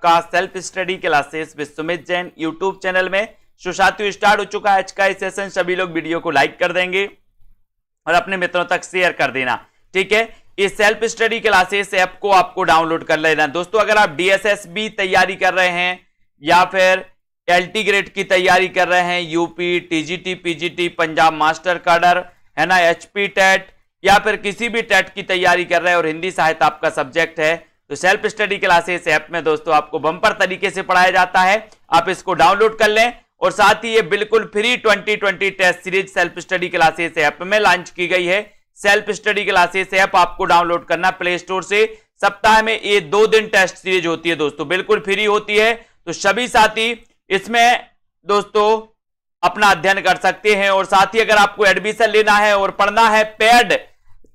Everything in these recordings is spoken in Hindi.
आपका self study classes with Sumit Jain YouTube channel में। सो साथियों स्टार्ट हो चुका है आज का सेशन। सभी लोग वीडियो को लाइक कर देंगे और अपने मित्रों तक शेयर कर देना, ठीक है। इस सेल्फ स्टडी क्लासेस ऐप को आपको डाउनलोड कर लेना। दोस्तों अगर आप डीएसएसबी तैयारी कर रहे हैं या फिर एलटी ग्रेड की तैयारी कर रहे हैं, UP, TGT, PGT, Punjab master cadre है ना, एचपी टेट या फिर किसी भी टेट की तैयारी कर रहे हैं और हिंदी साहित्य आपका सब्जेक्ट है, तो सेल्फ स्टडी क्लासेस ऐप में दोस्तों आपको बम्पर तरीके से पढ़ाया जाता है। आप इसको डाउनलोड कर लें और साथ ही ये बिल्कुल free 2020 test series self study classes app में लॉन्च की गई है। सेल्फ स्टडी क्लासेस ऐप आपको डाउनलोड करना प्ले स्टोर से। सप्ताह में ये 2 दिन टेस्ट सीरीज होती है दोस्तों, बिल्कुल फ्री होती है। तो सभी साथी इसमें दोस्तों अपना अध्ययन कर सकते हैं। और साथ ही अगर आपको एडमिशन लेना है और पढ़ना है पेड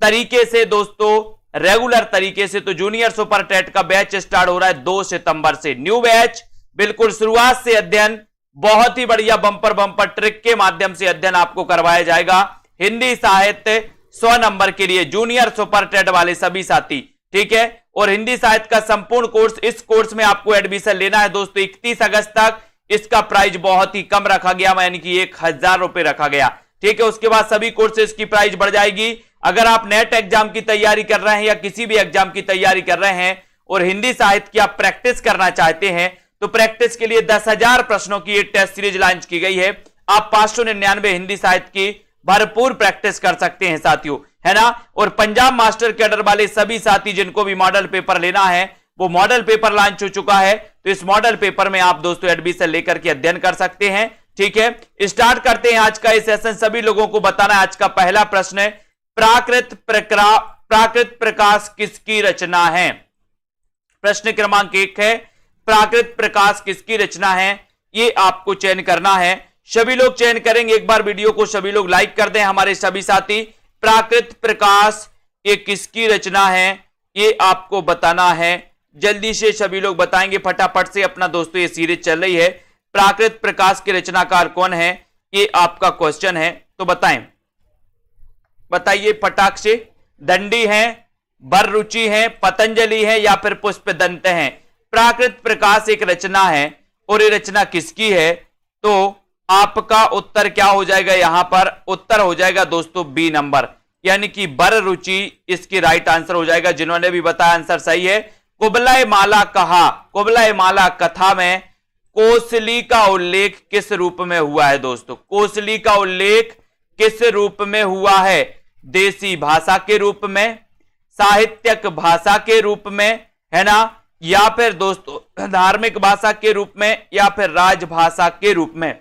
तरीके से दोस्तों, रेगुलर तरीके से, तो जूनियर सुपर टेट का बैच स्टार्ट हो रहा है 2 सितंबर से। न्यू बैच, बिल्कुल शुरुआत से अध्ययन, बहुत ही बढ़िया बम्पर ट्रिक के माध्यम से अध्ययन आपको करवाया जाएगा। हिंदी साहित्य 100 नंबर के लिए जूनियर सुपर टेट वाले सभी साथी, ठीक है। और हिंदी साहित्य का संपूर्ण कोर्स, इस कोर्स में आपको एडमिशन लेना है दोस्तों 31 अगस्त तक। इसका प्राइस बहुत ही कम रखा गया, यानी कि 1000 रुपए रखा गया, ठीक है। उसके बाद सभी कोर्सेज की प्राइस बढ़ जाएगी। अगर आप नेट एग्जाम की तैयारी कर रहे हैं या किसी भी एग्जाम की तैयारी कर रहे हैं और हिंदी साहित्य की आप प्रैक्टिस करना चाहते हैं, तो प्रैक्टिस के लिए 10,000 प्रश्नों की एक टेस्ट सीरीज लॉन्च की गई है। आप 599 हिंदी साहित्य की भरपूर प्रैक्टिस कर सकते हैं साथियों, है ना। और पंजाब मास्टर कैडर वाले सभी साथी जिनको भी मॉडल पेपर लेना है, वो मॉडल पेपर लॉन्च हो चुका है। तो इस मॉडल पेपर में आप दोस्तों एडमिशन लेकर के अध्ययन कर सकते हैं, ठीक है। स्टार्ट करते हैं आज का ये सेशन। सभी लोगों को बताना है आज का पहला प्रश्न है, प्राकृत प्रकाश किसकी रचना है। प्रश्न क्रमांक 1 है, प्राकृत प्रकाश किसकी रचना है, ये आपको चयन करना है। सभी लोग चयन करेंगे, एक बार वीडियो को सभी लोग लाइक कर दें हमारे सभी साथी। प्राकृत प्रकाश ये किसकी रचना है, ये आपको बताना है। जल्दी से सभी लोग बताएंगे फटाफट से अपना दोस्तों, ये सीरीज चल रही है। प्राकृत प्रकाश के रचनाकार कौन है, ये आपका क्वेश्चन है, तो बताइए फटाक से। दंडी है, बररुचि है, पतंजलि है या फिर पुष्पदंत है। प्राकृत प्रकाश एक रचना है और ये रचना किसकी है, तो आपका उत्तर क्या हो जाएगा, यहां पर उत्तर हो जाएगा दोस्तों बी नंबर, यानी कि बररुचि इसकी राइट आंसर हो जाएगा। जिन्होंने भी बताया आंसर सही है। कुबलाए माला कहा, कुबलाए माला कथा में कोसली का उल्लेख किस रूप में हुआ है दोस्तों, कोसली का उल्लेख किस रूप में हुआ है, देसी भाषा के रूप में, साहित्यिक भाषा के रूप में, है ना, या फिर दोस्तों धार्मिक भाषा के रूप में, या फिर राजभाषा के रूप में।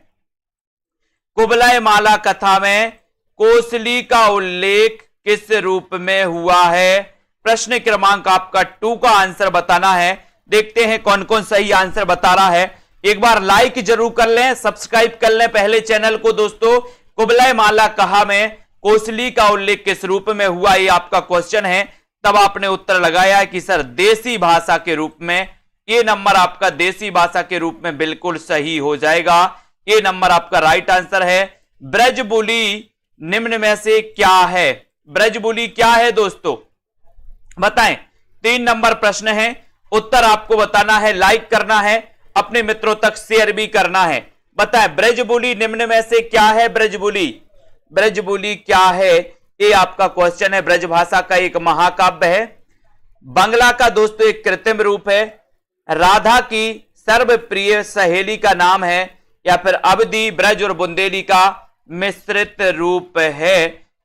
कुबलाए माला कथा में कोसली का उल्लेख किस रूप में हुआ है। प्रश्न क्रमांक आपका 2 का आंसर बताना है। देखते हैं कौन कौन सही आंसर बता रहा है। एक बार लाइक जरूर कर लें, सब्सक्राइब कर लें पहले चैनल को दोस्तों। कुबलाए माला कहा में कोसली का उल्लेख किस रूप में हुआ, ये आपका क्वेश्चन है। तब आपने उत्तर लगाया है कि सर देसी भाषा के रूप में। ये नंबर आपका देसी भाषा के रूप में बिल्कुल सही हो जाएगा। ये नंबर आपका राइट आंसर है। ब्रजबोली निम्न में से क्या है, ब्रजबोली क्या है दोस्तों, बताएं। 3 नंबर प्रश्न है, उत्तर आपको बताना है, लाइक करना है, अपने मित्रों तक शेयर भी करना है। बताएं ब्रजबोली निम्न में से क्या है, ब्रजबोली, ब्रजबोली क्या है, ये आपका क्वेश्चन है। ब्रजभाषा का एक महाकाव्य है, बंगला का दोस्तों एक कृत्रिम रूप है, राधा की सर्वप्रिय सहेली का नाम है, या फिर अवधि, ब्रज और बुंदेली का मिश्रित रूप है।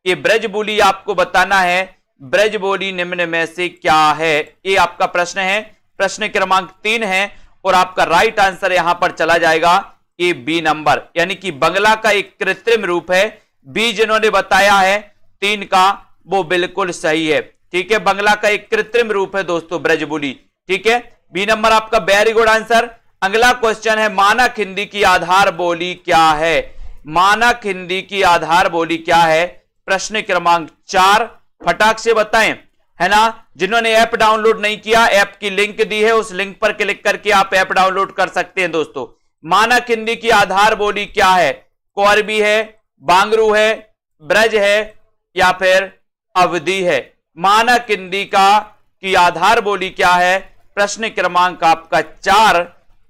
ये ब्रजबोली आपको बताना है, ब्रजबोली निम्न में से क्या है, ये आपका प्रश्न है। प्रश्न क्रमांक 3 है और आपका राइट आंसर यहां पर चला जाएगा ये बी नंबर, यानी कि बंगला का एक कृत्रिम रूप है। बी जिन्होंने बताया है 3 का, वो बिल्कुल सही है, ठीक है। बंगला का एक कृत्रिम रूप है दोस्तों ब्रजबोली, ठीक है। बी नंबर आपका वेरी गुड आंसर। अगला क्वेश्चन है, मानक हिंदी की आधार बोली क्या है, मानक हिंदी की आधार बोली क्या है। प्रश्न क्रमांक 4 फटाक से बताएं, है ना। जिन्होंने ऐप डाउनलोड नहीं किया, ऐप की लिंक दी है, उस लिंक पर क्लिक करके आप ऐप डाउनलोड कर सकते हैं दोस्तों। मानक हिंदी की आधार बोली क्या है, कोरबी है, बांगरू है, ब्रज है या फिर अवधि है। मानक हिंदी की आधार बोली क्या है। प्रश्न क्रमांक आपका 4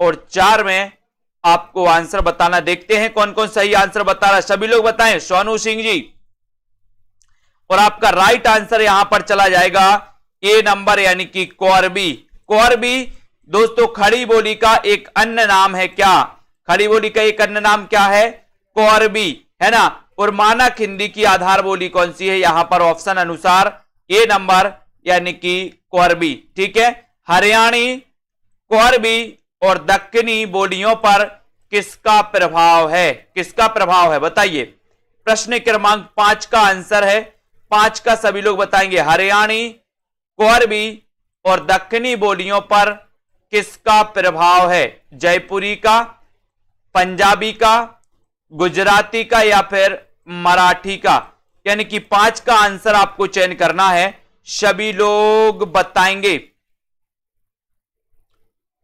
और 4 में आपको आंसर बताना। देखते हैं कौन कौन सही आंसर बता रहा है, सभी लोग बताएं। सोनू सिंह जी, और आपका राइट आंसर यहां पर चला जाएगा ए नंबर, यानी कि कोरबी। कोरबी दोस्तों खड़ी बोली का एक अन्य नाम है। क्या खड़ी बोली का एक अन्य नाम क्या है? कोरबी, है ना। और मानक हिंदी की आधार बोली कौन सी है? यहां पर ऑप्शन अनुसार ए नंबर, यानी कि कोरबी। ठीक है, हरियाणी, कोरबी और दक्कनी बोलियों पर किसका प्रभाव है? किसका प्रभाव है बताइए। प्रश्न क्रमांक 5 का आंसर है, 5 का सभी लोग बताएंगे। हरियाणी, कोरबी और दक्कनी बोलियों पर किसका प्रभाव है? जयपुरी का, पंजाबी का, गुजराती का या फिर मराठी का? यानी कि 5 का आंसर आपको चयन करना है, सभी लोग बताएंगे।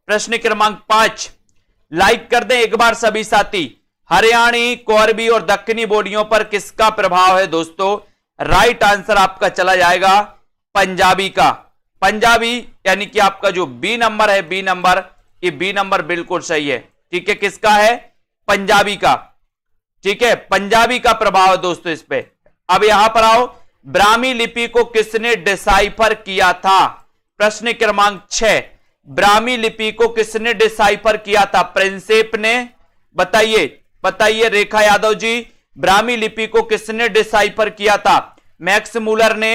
प्रश्न क्रमांक 5 लाइक कर दें एक बार सभी साथी। हरियाणी, कोरबी और दक्कनी बोलियों पर किसका प्रभाव है दोस्तों? राइट आंसर आपका चला जाएगा पंजाबी का। पंजाबी यानी कि आपका जो बी नंबर है, बी नंबर, ये बी नंबर बिल्कुल सही है। ठीक है, किसका है? पंजाबी का। ठीक है, पंजाबी का प्रभाव है दोस्तों इस पे। अब यहां पर आओ, ब्राह्मी लिपि को किसने डिसाइफर किया था? प्रश्न क्रमांक 6, ब्राह्मी लिपि को किसने डिसाइफर किया था? प्रिंसेप ने? बताइए बताइए रेखा यादव जी, ब्राह्मी लिपि को किसने डिसाइफर किया था? मैक्स मूलर ने,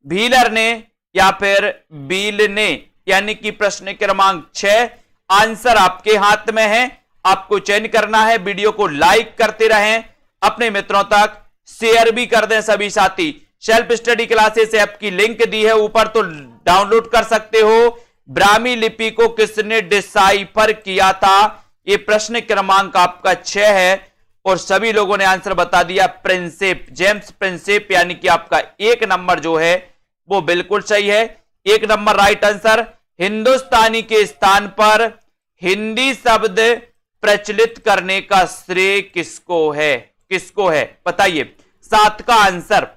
व्हीलर ने या फिर बील ने? यानी कि प्रश्न क्रमांक 6 आंसर आपके हाथ में है, आपको चयन करना है। वीडियो को लाइक करते रहें, अपने मित्रों तक शेयर भी कर दें सभी साथी। सेल्फ स्टडी क्लासेस ऐप की लिंक दी है ऊपर, तो डाउनलोड कर सकते हो। ब्राह्मी लिपि को किसने डिसाइफर किया था? ये प्रश्न क्रमांक आपका 6 है और सभी लोगों ने आंसर बता दिया, प्रिंसेप, जेम्स प्रिंसेप, यानी कि आपका 1 नंबर जो है वो बिल्कुल सही है। 1 नंबर राइट आंसर। हिंदुस्तानी के स्थान पर हिंदी शब्द प्रचलित करने का श्रेय किसको है? किसको है बताइए। 7 का आंसर,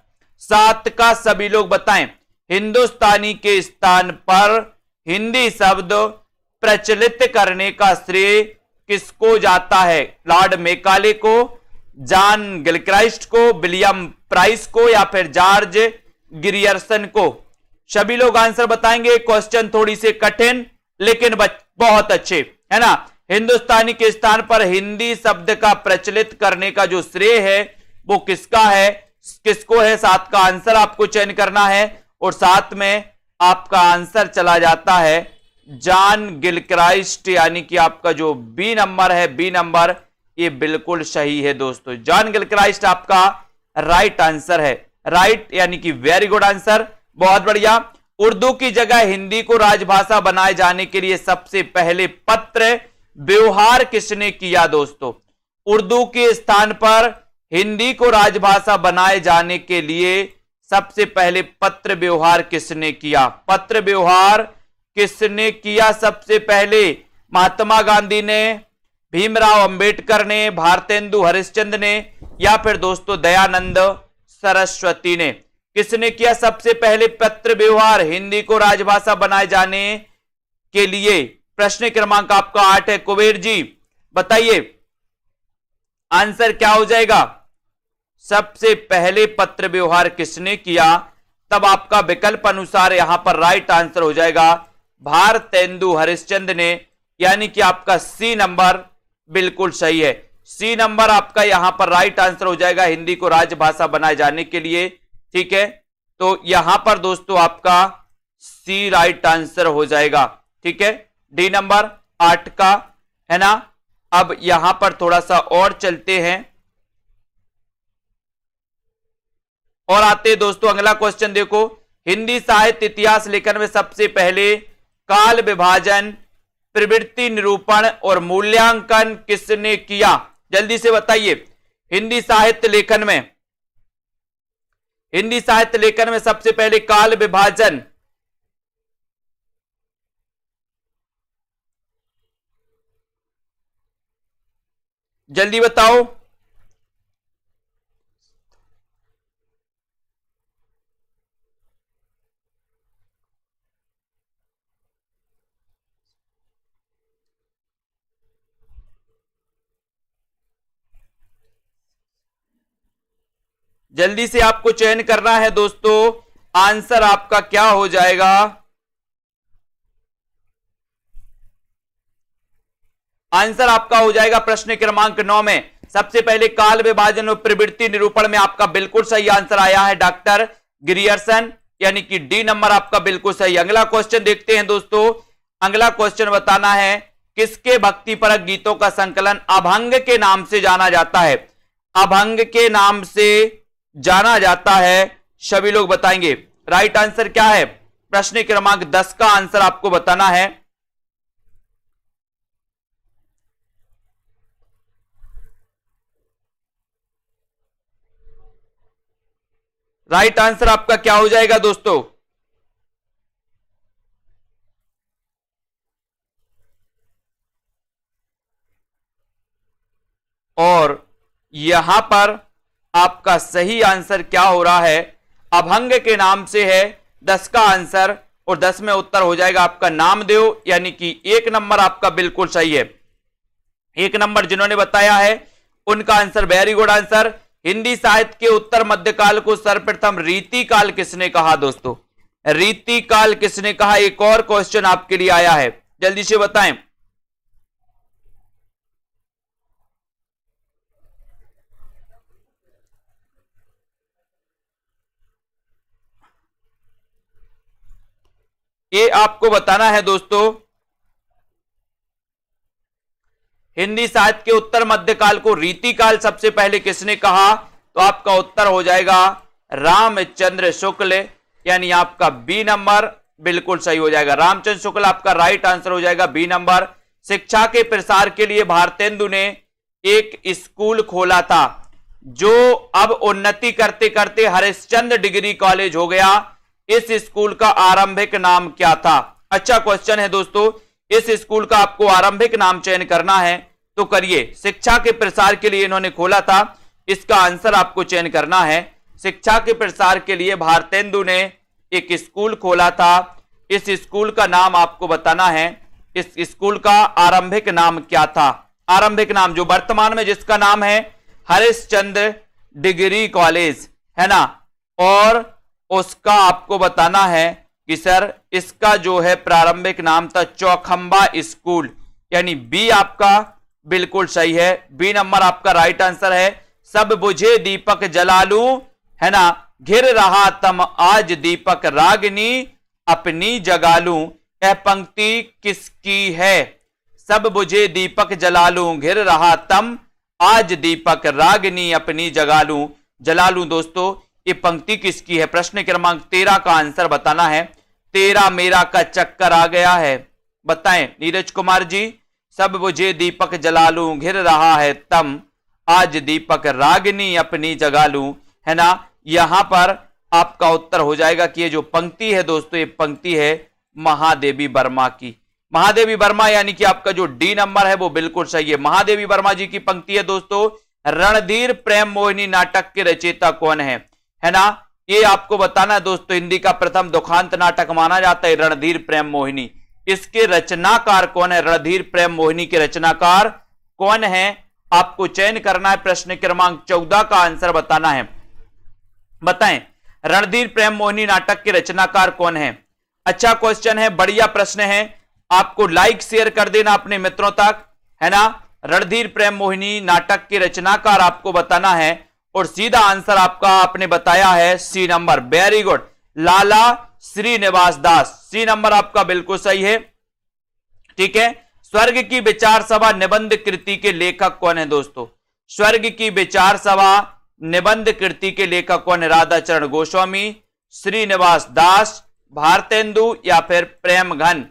7 का सभी लोग बताएं। हिंदुस्तानी के स्थान पर हिंदी शब्द प्रचलित करने का श्रेय किसको जाता है? लॉर्ड मैकाले को, जॉन गिलक्राइस्ट को, विलियम प्राइस को या फिर जॉर्ज ग्रियर्सन को? सभी लोग आंसर बताएंगे। क्वेश्चन थोड़ी से कठिन लेकिन बहुत अच्छे, है ना। हिंदुस्तानी के स्थान पर हिंदी शब्द का प्रचलित करने का जो श्रेय है वो किसका है? किसको है? 7 का आंसर आपको चयन करना है और 7 में आपका आंसर चला जाता है जॉन गिलक्राइस्ट, यानी कि आपका जो बी नंबर है, बी नंबर, ये बिल्कुल सही है दोस्तों। जॉन गिलक्राइस्ट आपका राइट आंसर है। राइट यानी कि वेरी गुड आंसर, बहुत बढ़िया। उर्दू की जगह हिंदी को राजभाषा बनाए जाने के लिए सबसे पहले पत्र व्यवहार किसने किया दोस्तों? उर्दू के स्थान पर हिंदी को राजभाषा बनाए जाने के लिए सबसे पहले पत्र व्यवहार किसने किया? पत्र व्यवहार किसने किया सबसे पहले? महात्मा गांधी ने, भीमराव अंबेडकर ने, भारतेंदु हरिश्चंद्र ने या फिर दोस्तों दयानंद सरस्वती ने? किसने किया सबसे पहले पत्र व्यवहार हिंदी को राजभाषा बनाए जाने के लिए? प्रश्न क्रमांक आपका 8 है। कुबेर जी बताइए आंसर क्या हो जाएगा? सबसे पहले पत्र व्यवहार किसने किया? तब आपका विकल्प अनुसार यहां पर राइट आंसर हो जाएगा भारतेंदु हरिश्चंद्र ने, यानी कि आपका सी नंबर बिल्कुल सही है। सी नंबर आपका यहां पर राइट आंसर हो जाएगा हिंदी को राजभाषा बनाए जाने के लिए। ठीक है, तो यहां पर दोस्तों आपका सी राइट आंसर हो जाएगा। ठीक है, डी नंबर 8 का, है ना। अब यहां पर थोड़ा सा और चलते हैं और आते हैं दोस्तों अगला क्वेश्चन देखो। हिंदी साहित्य इतिहास लेखन में सबसे पहले काल विभाजन, प्रवृत्ति निरूपण और मूल्यांकन किसने किया? जल्दी से बताइए। हिंदी साहित्य लेखन में, हिंदी साहित्य लेखन में सबसे पहले काल विभाजन, जल्दी बताओ। जल्दी से आपको चयन करना है दोस्तों, आंसर आपका क्या हो जाएगा। आंसर आपका हो जाएगा प्रश्न क्रमांक 9 में सबसे पहले काल विभाजन और प्रवृत्ति निरूपण में आपका बिल्कुल सही आंसर आया है डॉक्टर ग्रियर्सन, यानी कि डी नंबर आपका बिल्कुल सही। अगला क्वेश्चन देखते हैं दोस्तों। अगला क्वेश्चन बताना है किसके भक्तिपरक गीतों का संकलन अभंग के नाम से जाना जाता है। अभंग के नाम से जाना जाता है, सभी लोग बताएंगे। राइट आंसर क्या है, प्रश्न क्रमांक 10 का आंसर आपको बताना है। राइट आंसर आपका क्या हो जाएगा दोस्तों। और यहां पर आपका सही आंसर क्या हो रहा है, अभंग के नाम से है 10 का आंसर, और 10 में उत्तर हो जाएगा आपका नामदेव, यानी कि 1 नंबर आपका बिल्कुल सही है। 1 नंबर जिन्होंने बताया है उनका answer very good answer. Hindi साहित्य के उत्तर मध्यकाल को सर्वप्रथम रीतिकाल किसने कहा दोस्तों, रीतिकाल किसने कहा। एक और क्वेश्चन आपके लिए आया है, जल्दी से बताएं। ये आपको बताना है दोस्तों, हिंदी साहित्य के उत्तर मध्यकाल को रीतिकाल सबसे पहले किसने कहा, तो आपका उत्तर हो जाएगा रामचंद्र शुक्ल, यानी आपका बी नंबर बिल्कुल सही हो जाएगा। रामचंद्र शुक्ल आपका राइट आंसर हो जाएगा, बी नंबर। शिक्षा के प्रसार के लिए भारतेंदु ने एक स्कूल खोला था जो अब उन्नति करते करते हरिश्चंद्र डिग्री कॉलेज हो गया। इस स्कूल का आरंभिक नाम क्या था। अच्छा क्वेश्चन है दोस्तों, इस स्कूल का आपको आरंभिक नाम चयन करना है तो करिए। शिक्षा के प्रसार के लिए इन्होंने खोला था, इसका आंसर आपको चयन करना है। शिक्षा के प्रसार के लिए भारतेंदु ने एक स्कूल खोला था, इस स्कूल का नाम आपको बताना है। इस स्कूल का आरंभिक नाम क्या था, आरंभिक नाम जो वर्तमान में जिसका नाम है हरिश्चंद्र डिग्री कॉलेज है ना, और उसका आपको बताना है कि सर इसका जो है प्रारंभिक नाम था चौखंबा स्कूल, यानी बी आपका बिल्कुल सही है, बी नंबर आपका राइट आंसर है। सब बुझे दीपक जलालू है ना, घिर रहा तम आज दीपक रागिनी अपनी जगालू, यह पंक्ति किसकी है। सब बुझे दीपक जलालू घिर रहा तम आज दीपक रागिनी अपनी जगालू, जलालू दोस्तों ये पंक्ति किसकी है। प्रश्न क्रमांक 13 का आंसर बताना है। तेरा मेरा का चक्कर आ गया है, बताएं नीरज कुमार जी। सब बुझे दीपक जलालू घिर रहा है तम आज दीपक रागिनी अपनी जगालू, है ना। यहां पर आपका उत्तर हो जाएगा कि ये जो पंक्ति है दोस्तों, ये पंक्ति है महादेवी वर्मा की। महादेवी वर्मा यानी कि आपका जो डी नंबर है वो बिल्कुल सही है। महादेवी वर्मा जी की पंक्ति है दोस्तों। रणधीर प्रेम मोहिनी नाटक के रचयिता कौन है ना, ये आपको बताना है दोस्तों। हिंदी का प्रथम दुखांत नाटक माना जाता है रणधीर प्रेम मोहिनी। इसके रचनाकार कौन है, रणधीर प्रेम मोहिनी के रचनाकार कौन है, आपको चयन करना है। प्रश्न क्रमांक 14 का आंसर बताना है, बताएं रणधीर प्रेम मोहिनी नाटक के रचनाकार कौन है। अच्छा क्वेश्चन है, बढ़िया प्रश्न है, आपको लाइक शेयर कर देना अपने मित्रों तक, है ना। रणधीर प्रेम मोहिनी नाटक के रचनाकार आपको बताना है, और सीधा आंसर आपका आपने बताया है सी नंबर, वेरी गुड, लाला श्रीनिवास दास। सी नंबर आपका बिल्कुल सही है, ठीक है। स्वर्ग की विचार सभा निबंध कृति के लेखक कौन है दोस्तों। स्वर्ग की विचार सभा निबंध कृति के लेखक कौन है, राधाचरण गोस्वामी, श्रीनिवास दास, भारतेंदु या फिर प्रेमघन।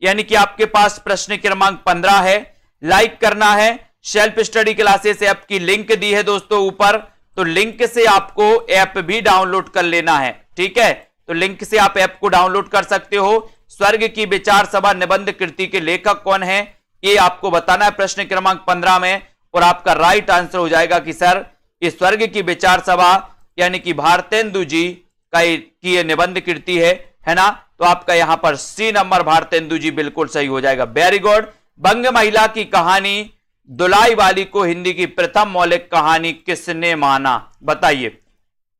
यानी कि आपके पास प्रश्न क्रमांक 15 है। लाइक करना है। सेल्फ स्टडी क्लासेस ऐप की लिंक दी है दोस्तों ऊपर, तो लिंक से आपको ऐप भी डाउनलोड कर लेना है, ठीक है। तो लिंक से आप ऐप को डाउनलोड कर सकते हो। स्वर्ग की विचार सभा निबंध कृति के लेखक कौन है, ये आपको बताना है प्रश्न क्रमांक 15 में, और आपका राइट आंसर हो जाएगा कि सर ये स्वर्ग की विचार सभा यानी कि भारतेंदु जी की ये निबंध कृति है ना। तो आपका यहां पर सी नंबर भारतेंदु जी बिल्कुल सही हो जाएगा, वेरी गुड। बंग महिला की कहानी दुलाई वाली को हिंदी की प्रथम मौलिक कहानी किसने माना? बताइए,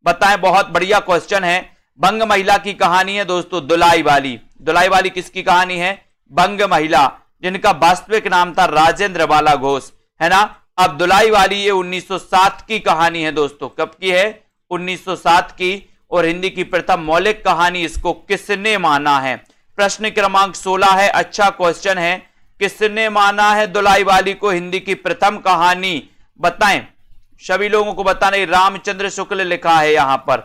बताएं। बहुत बढ़िया क्वेश्चन है। बंग महिला की कहानी है दोस्तों दुलाई वाली। दुलाई वाली किसकी कहानी है? बंग महिला, जिनका वास्तविक नाम था राजेंद्र बाला घोष, है ना। अब दुलाई वाली ये 1907 की कहानी है दोस्तों। कब की है? 1907 की। और हिंदी की प्रथम मौलिक कहानी इसको किसने माना है? प्रश्न क्रमांक 16 है। अच्छा क्वेश्चन है। किसने माना है दुलाई वाली को हिंदी की प्रथम कहानी? बताएं, सभी लोगों को बताना। रामचंद्र शुक्ल लिखा है यहां पर।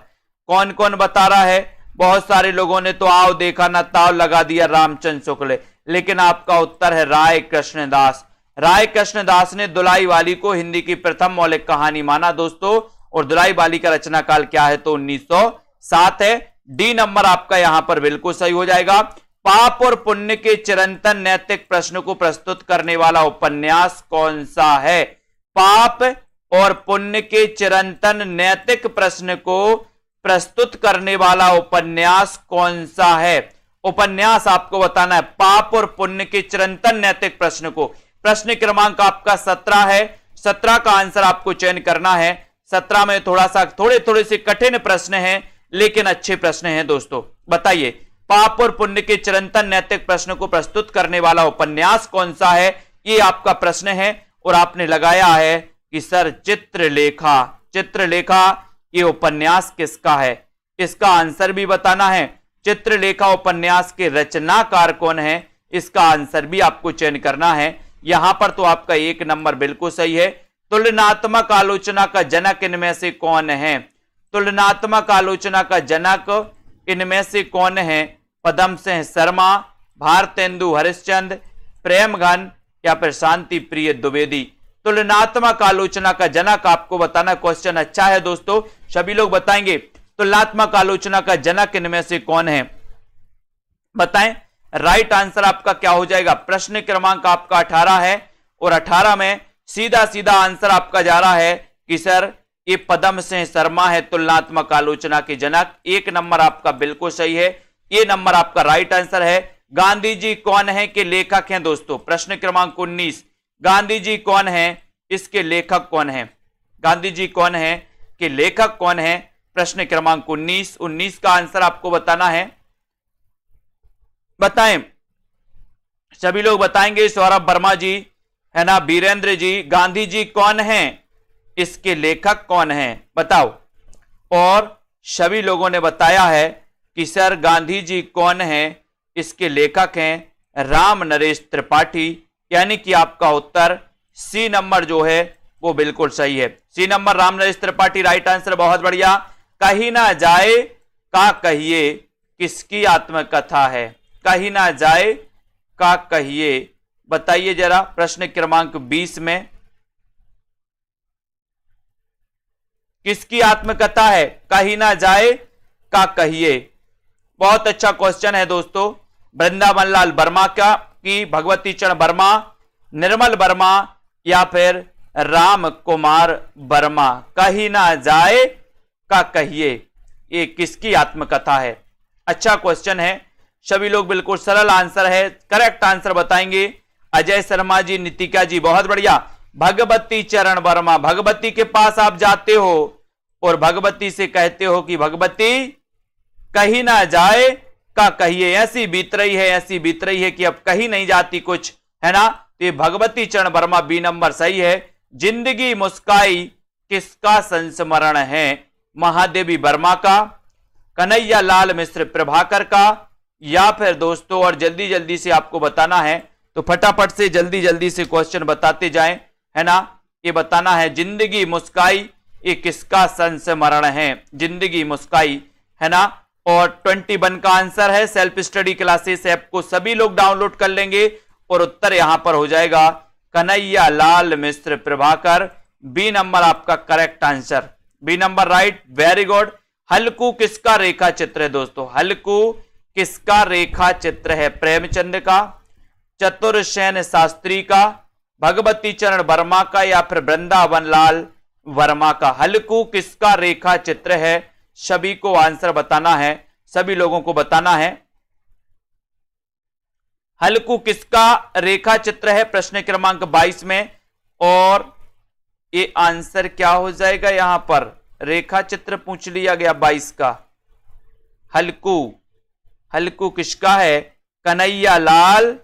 कौन कौन बता रहा है? बहुत सारे लोगों ने तो आओ देखा ना ताव लगा दिया रामचंद्र शुक्ल, लेकिन आपका उत्तर है राय कृष्णदास। राय कृष्णदास ने दुलाई वाली को हिंदी की प्रथम मौलिक कहानी माना दोस्तों। और दुलाई वाली का रचना काल क्या है? तो 1907 है। डी नंबर आपका यहां पर बिल्कुल सही हो जाएगा। पाप और पुण्य के चिरंतन नैतिक प्रश्न को प्रस्तुत करने वाला उपन्यास कौन सा है? पाप और पुण्य के चिरंतन नैतिक प्रश्न को प्रस्तुत करने वाला उपन्यास कौन सा है? उपन्यास आपको बताना है। पाप और पुण्य के चिरंतन नैतिक प्रश्न को। प्रश्न क्रमांक आपका 17 है। 17 का आंसर आपको चयन करना है। 17 में थोड़े से कठिन प्रश्न हैं, लेकिन अच्छे प्रश्न हैं दोस्तों। बताइए, पाप और पुण्य के चिरंतन नैतिक प्रश्न को प्रस्तुत करने वाला उपन्यास कौन सा है? ये आपका प्रश्न है। और आपने लगाया है कि सर चित्रलेखा। चित्रलेखा ये उपन्यास किसका है? इसका आंसर भी बताना है। चित्रलेखा उपन्यास के रचनाकार कौन है? इसका आंसर भी आपको चयन करना है। यहां पर तो आपका 1 नंबर बिल्कुल सही है। तुलनात्मक आलोचना का जनक इनमें से कौन है? तुलनात्मक आलोचना का जनक इनमें से कौन है? पदम सिंह शर्मा, भारतेंदु हरिश्चंद्र, प्रेमघन या फिर शांति प्रिय द्विवेदी। तुलनात्मक आलोचना का जनक आपको बताना। क्वेश्चन अच्छा है दोस्तों, सभी लोग बताएंगे। तुलनात्मक आलोचना का जनक इनमें से कौन है? बताएं। राइट आंसर आपका क्या हो जाएगा? प्रश्न क्रमांक आपका 18 है। और 18 में सीधा सीधा आंसर आपका जा रहा है कि सर ये पदम सिंह शर्मा है तुलनात्मक आलोचना के जनक। 1 नंबर आपका बिल्कुल सही है। ये नंबर आपका राइट आंसर है। गांधी जी कौन है के लेखक हैं दोस्तों? प्रश्न क्रमांक 19। गांधी जी कौन है, इसके लेखक कौन है? गांधी जी कौन है के लेखक कौन है? प्रश्न क्रमांक 19। 19 का आंसर आपको बताना है। बताएं, सभी लोग बताएंगे। सौरभ वर्मा जी, है ना, बीरेंद्र जी। गांधी जी कौन है, इसके लेखक कौन है? बताओ। और सभी लोगों ने बताया है कि सर गांधी जी कौन है, इसके लेखक हैं राम नरेश त्रिपाठी। यानी कि आपका उत्तर सी नंबर जो है वो बिल्कुल सही है। C number Ram Naresh Tripathi right answer. बहुत बढ़िया। कहीं ना जाए का कहिए किसकी आत्मकथा है? कहीं ना जाए का कहिए, बताइए जरा। प्रश्न क्रमांक 20 में किसकी आत्मकथा है? कहीं ना जाए का कहिए। बहुत अच्छा क्वेश्चन है दोस्तों। वृंदावन लाल वर्मा का की, भगवती चरण वर्मा, निर्मल वर्मा या फिर राम कुमार वर्मा। कहीं ना जाए का कहिए, ये किसकी आत्मकथा है? अच्छा क्वेश्चन है। सभी लोग बिल्कुल सरल आंसर है, करेक्ट आंसर बताएंगे। अजय शर्मा जी, नितिका जी, बहुत बढ़िया। भगवती चरण वर्मा। भगवती के पास आप जाते हो और भगवती से कहते हो कि भगवती कहीं ना जाए का कहिए। ऐसी बीत रही है, ऐसी बीत रही है कि अब कहीं नहीं जाती कुछ, है ना। तो ये भगवती चरण वर्मा, बी नंबर सही है। जिंदगी मुस्काई किसका संस्मरण है? महादेवी वर्मा का, कन्हैया लाल मिश्र प्रभाकर का, या फिर दोस्तों, और जल्दी जल्दी से आपको बताना है तो फटाफट से जल्दी जल्दी से क्वेश्चन बताते जाएं, है ना। ये बताना है जिंदगी मुस्काई ये किसका संस्मरण है? जिंदगी मुस्काई, है ना। और 21 का आंसर है। सेल्फ स्टडी क्लासेस ऐप को सभी लोग डाउनलोड कर लेंगे और उत्तर यहां पर हो जाएगा कन्हैया लाल मिश्र प्रभाकर। बी नंबर आपका correct answer. B number right, very good. Halku किसका रेखा चित्र है दोस्तों? हल्कू किसका रेखा चित्र है? प्रेमचंद का, चतुर्सेन शास्त्री का, भगवती चरण वर्मा का या फिर वृंदावन लाल वर्मा का? हल्कू किसका रेखा चित्र है? सभी को आंसर बताना है, सभी लोगों को बताना है। हल्कू किसका रेखा चित्र है? प्रश्न क्रमांक 22 में और ये आंसर क्या हो जाएगा, यहां पर रेखा चित्र पूछ लिया गया 22 का। हल्कू, हल्कू किसका है, कन्हैया लाल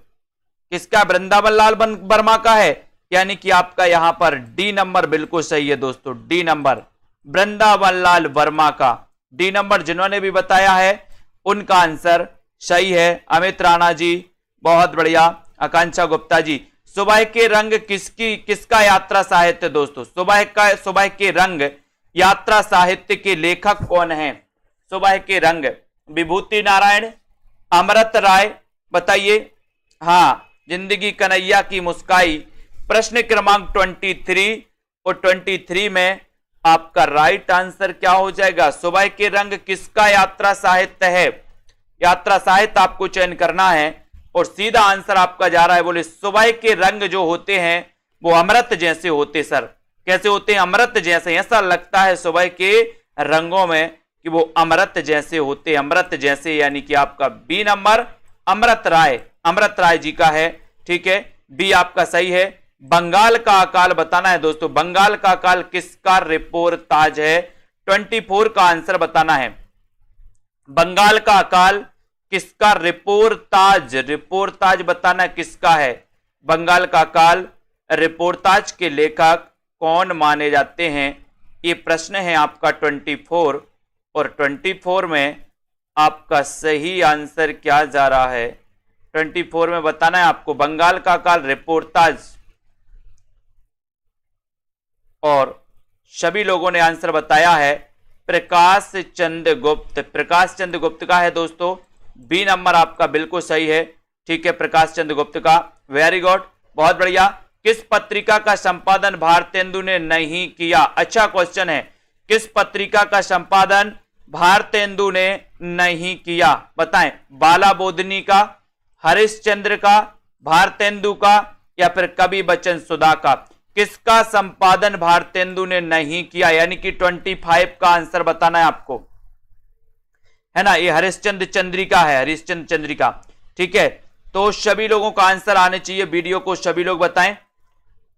किसका, वृंदावन लाल वर्मा का है, यानी कि आपका यहां पर डी नंबर बिल्कुल सही है दोस्तों, डी नंबर वृंदावन लाल वर्मा का। डी नंबर जिन्होंने भी बताया है उनका आंसर सही है। अमित राणा जी बहुत बढ़िया। आकांक्षा गुप्ता जी, सुबह के रंग किसका यात्रा साहित्य दोस्तों, सुबह के रंग यात्रा साहित्य के लेखक कौन है, सुबह के रंग, विभूति नारायण, अमृत राय, बताइए। हाँ, जिंदगी कन्हैया की मुस्काई, प्रश्न क्रमांक 23 और 23 में आपका राइट आंसर क्या हो जाएगा, सुबह के रंग किसका यात्रा साहित्य है। यात्रा साहित्य आपको चयन करना है और सीधा आंसर आपका जा रहा है, बोले सुबह के रंग जो होते हैं वो अमृत जैसे होते। सर कैसे होते हैं, अमृत जैसे, ऐसा लगता है सुबह के रंगों में कि वो अमृत जैसे होते, अमृत जैसे, यानी कि आपका बी नंबर अमृत राय जी का है। ठीक है, बी आपका सही है। बंगाल का अकाल बताना है दोस्तों, बंगाल का अकाल किसका रिपोर्टाज है, 24 का आंसर बताना है। बंगाल का अकाल किसका रिपोर्टाज बताना किसका है, बंगाल का अकाल रिपोर्टाज के लेखक कौन माने जाते हैं, ये प्रश्न है आपका 24। और 24 में आपका सही आंसर क्या जा रहा है, 24 में बताना है आपको, बंगाल का अकाल रिपोर्टाज। और सभी लोगों ने आंसर बताया है प्रकाश चंद्र गुप्त का है दोस्तों, बी नंबर आपका बिल्कुल सही है। ठीक है, प्रकाश चंद्र गुप्त का, वेरी गुड, बहुत बढ़िया। किस पत्रिका का संपादन भारतेंदु ने नहीं किया, अच्छा क्वेश्चन है, किस पत्रिका का संपादन भारतेंदु ने नहीं किया, बताएं। बाला बोधनी का, हरिश्चंद्र का, भारतेंदु का, या फिर कवि बच्चन सुधा का, किसका संपादन भारतेंदु ने नहीं किया, यानी कि 25 का आंसर बताना है आपको, है ना। ये हरिश्चंद्र चंद्रिका है, हरिश्चंद्र चंद्रिका। ठीक है, तो सभी लोगों का आंसर आने चाहिए, वीडियो को सभी लोग बताएं,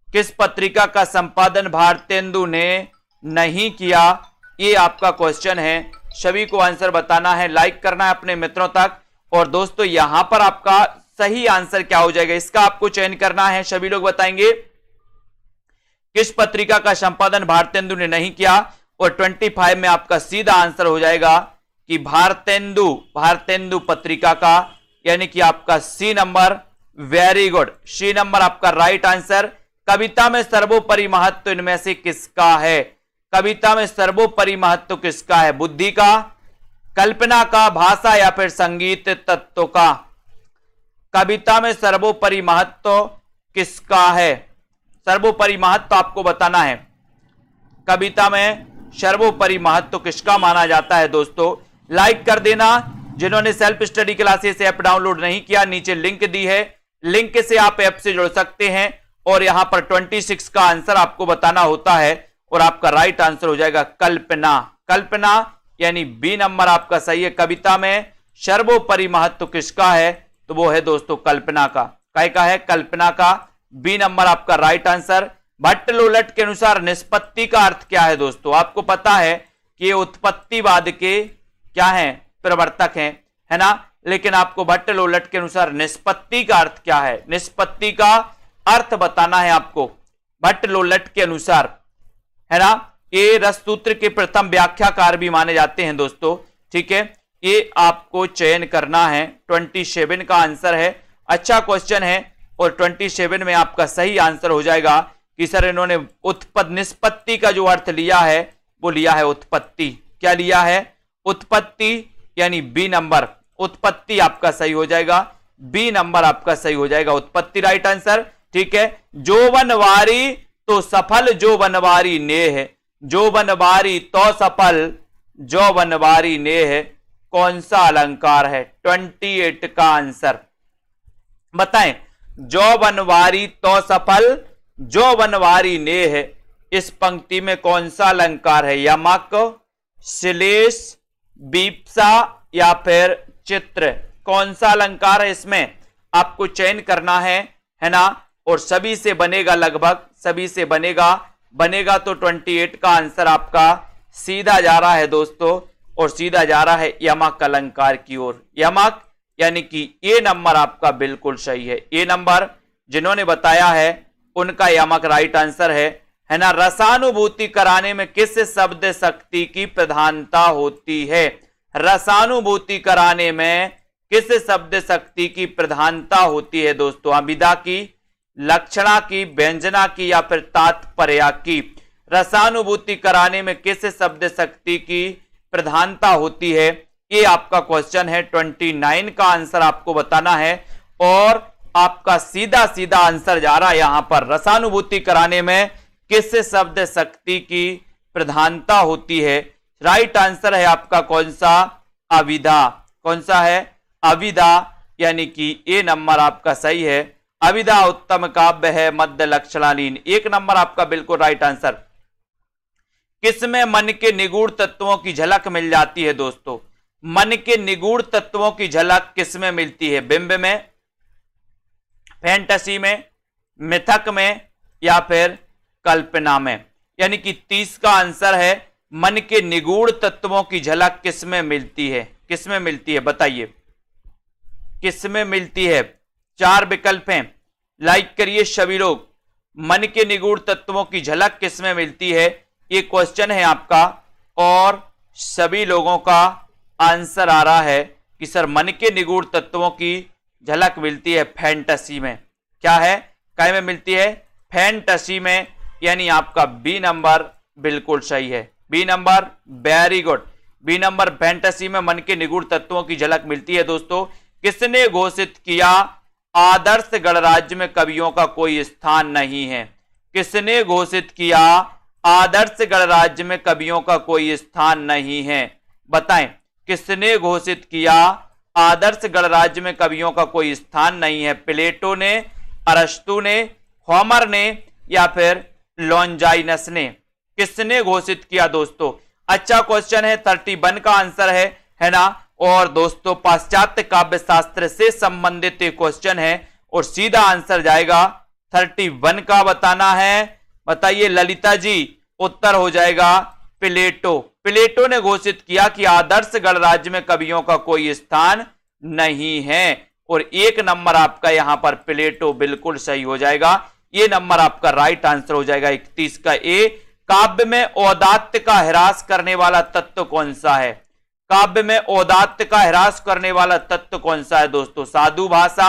किस पत्रिका का संपादन भारतेंदु ने नहीं किया, ये आपका क्वेश्चन है। सभी को आंसर बताना है, लाइक करना है अपने मित्रों तक। और दोस्तों यहां पर आपका सही आंसर क्या हो जाएगा, इसका आपको चयन करना है, सभी लोग बताएंगे किस पत्रिका का संपादन भारतेंदु ने नहीं किया। और 25 में आपका सीधा आंसर हो जाएगा कि भारतेंदु पत्रिका का, यानी कि आपका C number, very good, C number आपका राइट आंसर। कविता में सर्वोपरि महत्व इनमें से किसका है, कविता में सर्वोपरि महत्व किसका है, बुद्धि का, कल्पना का, भाषा या फिर संगीत तत्व का। कविता में सर्वोपरि महत्व किसका है, सर्वोपरि महत्व आपको बताना है, कविता में सर्वोपरि महत्व किसका माना जाता है। दोस्तों लाइक कर देना, जिन्होंने self study classes app download नहीं किया नीचे लिंक दी है, लिंक से आप ऐप से जुड़ सकते हैं। और यहां पर 26 का आंसर आपको बताना होता है और आपका राइट आंसर हो जाएगा कल्पना, यानी बी नंबर आपका सही है। कविता में सर्वोपरि महत्व किसका है, तो वो है दोस्तों कल्पना का, काय का है, कल्पना का, बी नंबर आपका राइट आंसर। भट्टलोलट के अनुसार निष्पत्ति का अर्थ क्या है दोस्तों, आपको पता है कि ये उत्पत्तिवाद के क्या हैं, प्रवर्तक हैं, है ना। लेकिन आपको भट्टलोलट के अनुसार निष्पत्ति का अर्थ क्या है, निष्पत्ति का अर्थ बताना है आपको भट्टलोलट के अनुसार, है ना। ये रससूत्र के प्रथम व्याख्याकार भी माने जाते हैं दोस्तों। ठीक है, ये आपको चयन करना है, 27 का आंसर है, अच्छा क्वेश्चन है। और 27 में आपका सही आंसर हो जाएगा कि सर इन्होंने निष्पत्ति का जो अर्थ लिया है वो लिया है उत्पत्ति, क्या लिया है, उत्पत्ति, यानी बी नंबर, उत्पत्ति आपका सही हो जाएगा, बी नंबर आपका सही हो जाएगा, उत्पत्ति राइट आंसर। ठीक है, जो बनवारी तो सफल, जो बनवारी नेह, जो बनवारी तो सफल, जो बनवारी नेह, कौन सा अलंकार है, 28 का आंसर बताएं। जो बनवारी तो सफल, जो बनवारी नेह, इस पंक्ति में कौन सा अलंकार है, यमक, श्लेष, बीप्सा या फिर चित्र, कौन सा अलंकार है इसमें आपको चयन करना है ना। और सभी से बनेगा लगभग सभी से बनेगा तो 28 का आंसर आपका सीधा जा रहा है दोस्तों, और सीधा जा रहा है यमक अलंकार की ओर। यमक यानी कि ए नंबर आपका बिल्कुल सही है। ए नंबर जिन्होंने बताया है उनका यमक राइट आंसर है ना। रसानुभूति कराने में किस शब्द शक्ति की प्रधानता होती है? रसानुभूति कराने में किस शब्द शक्ति की प्रधानता होती है दोस्तों? अभिधा की, लक्षणा की, व्यंजना की या फिर तात्पर्य की? रसानुभूति कराने में किस शब्द शक्ति की प्रधानता होती है? ये आपका क्वेश्चन है। 29 का आंसर आपको बताना है और आपका सीधा सीधा आंसर जा रहा है यहां पर। रसानुभूति कराने में किस शब्द शक्ति की प्रधानता होती है? राइट आंसर है आपका कौन सा? अविधा। कौन सा है? अविधा, यानी कि ए नंबर आपका सही है। अविधा उत्तम काव्य है, मध्य लक्षणालीन। एक नंबर आपका बिल्कुल राइट आंसर। किसमें मन के निगूढ़ तत्वों की झलक मिल जाती है दोस्तों? मन के निगूढ़ तत्वों की झलक किसमें मिलती है? बिंब में, फैंटेसी में, मिथक में या फिर कल्पना में? यानी कि 30 का आंसर है मन के निगूढ़ तत्वों की झलक किसमें मिलती है? किसमें मिलती है बताइए, किसमें मिलती है? 4 विकल्प हैं, लाइक करिए सभी लोग। मन के निगूढ़ तत्वों की झलक किसमें मिलती है? ये क्वेश्चन है आपका और सभी लोगों का आंसर आ रहा है कि सर मन के निगूढ़ तत्वों की झलक मिलती है फैंटेसी में। क्या है? काय में मिलती है? फैंटेसी में, यानी आपका बी नंबर बिल्कुल सही है। B number, very good. B number, fantasy में मन के निगूढ़ तत्वों की झलक मिलती है दोस्तों। किसने घोषित किया आदर्श गणराज्य में कवियों का कोई स्थान नहीं है? किसने घोषित किया आदर्श गणराज्य में कवियों का कोई स्थान नहीं है? बताएं, किसने घोषित किया आदर्श गणराज्य में कवियों का कोई स्थान नहीं है? प्लेटो ने, अरस्तु ने, होमर ने या फिर लॉन्जाइनस ने? किसने घोषित किया दोस्तों? अच्छा क्वेश्चन है। 31 का आंसर है ना। और दोस्तों पाश्चात्य काव्य शास्त्र से संबंधित एक क्वेश्चन है और सीधा आंसर जाएगा 31 का बताना है। बताइए ललिता जी, उत्तर हो जाएगा प्लेटो। प्लेटो ने घोषित किया कि आदर्श गणराज्य में कवियों का कोई स्थान नहीं है और एक नंबर आपका यहां पर प्लेटो बिल्कुल सही हो जाएगा। ये नंबर आपका राइट आंसर हो जाएगा 31 का ए। काव्य में औदात्य का ह्रास करने वाला तत्व कौन सा है? काव्य में औदात्य का ह्रास करने वाला तत्व कौन सा है दोस्तों? साधु भाषा,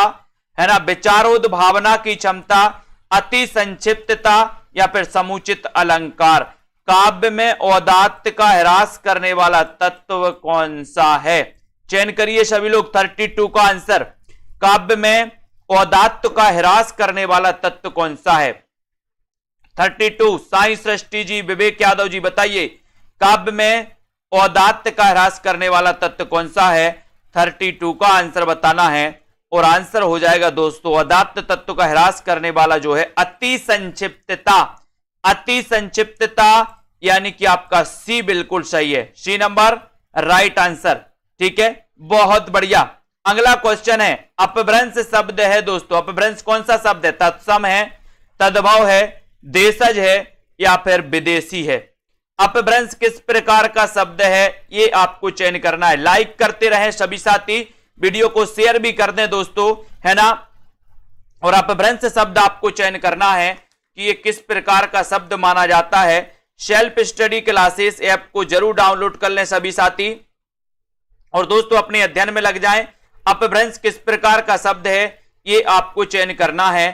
है ना, विचारोद भावना की क्षमता, अति संक्षिप्तता या फिर समुचित अलंकार? काव्य में औदात्य का ह्रास करने वाला तत्व कौन सा है? चयन करिए सभी लोग। 32 का आंसर, काव्य में औदात्य का ह्रास करने वाला तत्व कौन सा है? 32, साई सृष्टि जी, विवेक यादव जी बताइए, काव्य में औदात्य का ह्रास करने वाला तत्व कौन सा है? 32 का आंसर बताना है और आंसर हो जाएगा दोस्तों औदात्य तत्व का ह्रास करने वाला जो है अति संक्षिप्तता। अति संक्षिप्तता यानी कि आपका सी बिल्कुल सही है। C number right answer. ठीक है, बहुत बढ़िया। अगला क्वेश्चन है, अपभ्रंश शब्द है दोस्तों। अपभ्रंश कौन सा शब्द है? तत्सम है, तद्भव है, देशज है या फिर विदेशी है? अपभ्रंश किस प्रकार का शब्द है ये आपको चयन करना है। लाइक करते रहे सभी साथी, वीडियो को शेयर भी कर दें दोस्तों, है ना। और अपभ्रंश शब्द आपको चयन करना है कि ये किस प्रकार का शब्द माना जाता है। सेल्फ स्टडी क्लासेस ऐप को जरूर डाउनलोड कर लें सभी साथी और दोस्तों अपने अध्ययन में लग जाएं। अपभ्रंश किस प्रकार का शब्द है ये आपको चयन करना है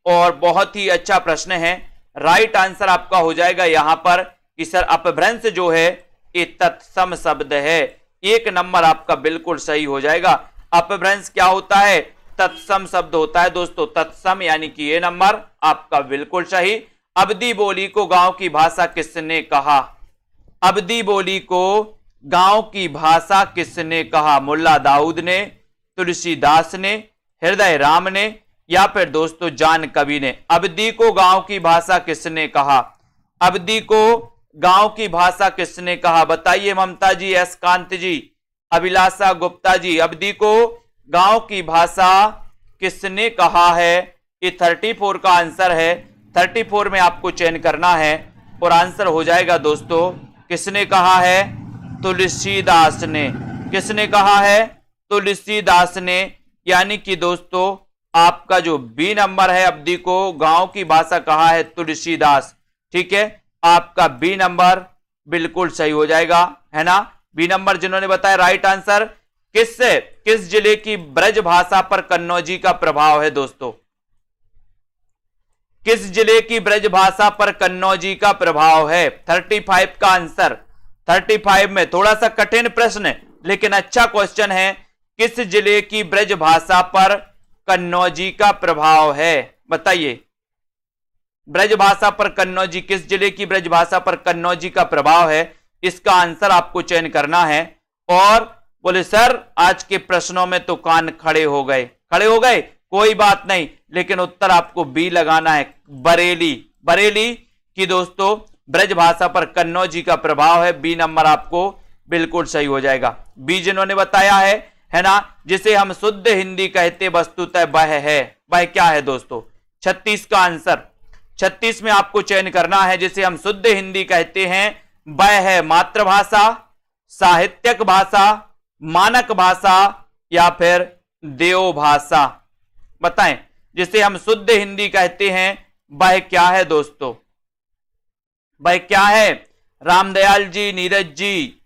और बहुत ही अच्छा प्रश्न है। राइट आंसर आपका हो जाएगा यहां पर कि सर अपभ्रंश जो है ये तत्सम शब्द है। एक नंबर आपका बिल्कुल सही हो जाएगा। अपभ्रंश क्या होता है? तत्सम शब्द होता है दोस्तों। तत्सम यानी कि ये नंबर आपका बिल्कुल सही। अवधी बोली को गांव की भाषा किसने कहा? अवधी बोली को गांव की भाषा किसने कहा? मुल्ला दाऊद ने, तुलसीदास ने, हृदय राम ने या फिर दोस्तों जान कवि ने? अवधी को गांव की भाषा किसने कहा? अवधी को गांव की भाषा किसने कहा? बताइए ममता जी, एस कांत जी, अभिलाषा गुप्ता जी, अवधी को गांव की भाषा किसने कहा है? ये 34 का आंसर है। 34 में आपको चयन करना है और आंसर हो जाएगा दोस्तों, किसने कहा है? तुलसीदास ने। किसने कहा है? तुलसीदास ने। यानी कि दोस्तों आपका जो बी नंबर है, अवधि को गांव की भाषा कहा है तुलसीदास। ठीक है, आपका बी नंबर बिल्कुल सही हो जाएगा, है ना। बी नंबर जिन्होंने बताया राइट आंसर। किस जिले की ब्रज भाषा पर कन्नौजी का प्रभाव है दोस्तों? किस जिले की ब्रज भाषा पर कन्नौजी का प्रभाव है? 35 का आंसर। 35 में थोड़ा सा कठिन प्रश्न है लेकिन अच्छा क्वेश्चन है। किस जिले की ब्रज भाषा पर कन्नौजी का प्रभाव है? बताइए। ब्रज भाषा पर कन्नौजी, किस जिले की ब्रज भाषा पर कन्नौजी का प्रभाव है? इसका आंसर आपको चयन करना है। और बोले सर आज के प्रश्नों में तो कान खड़े हो गए। खड़े हो गए, कोई बात नहीं, लेकिन उत्तर आपको बी लगाना है, बरेली। बरेली की दोस्तों ब्रज भाषा पर कन्नौजी का प्रभाव है। बी नंबर आपको बिल्कुल सही हो जाएगा। बी जिन्होंने बताया है ना, जिसे हम शुद्ध हिंदी कहते वस्तुतः वह है। वह क्या है दोस्तों? 36 का आंसर। 36 में आपको चयन करना है, जिसे हम शुद्ध हिंदी कहते हैं वह है मातृभाषा, साहित्यक भाषा, मानक भाषा या फिर देव भाषा। बताएं, जिसे हम शुद्ध हिंदी कहते हैं वह क्या है दोस्तों? वह क्या है? रामदयाल जी, नीरज जी,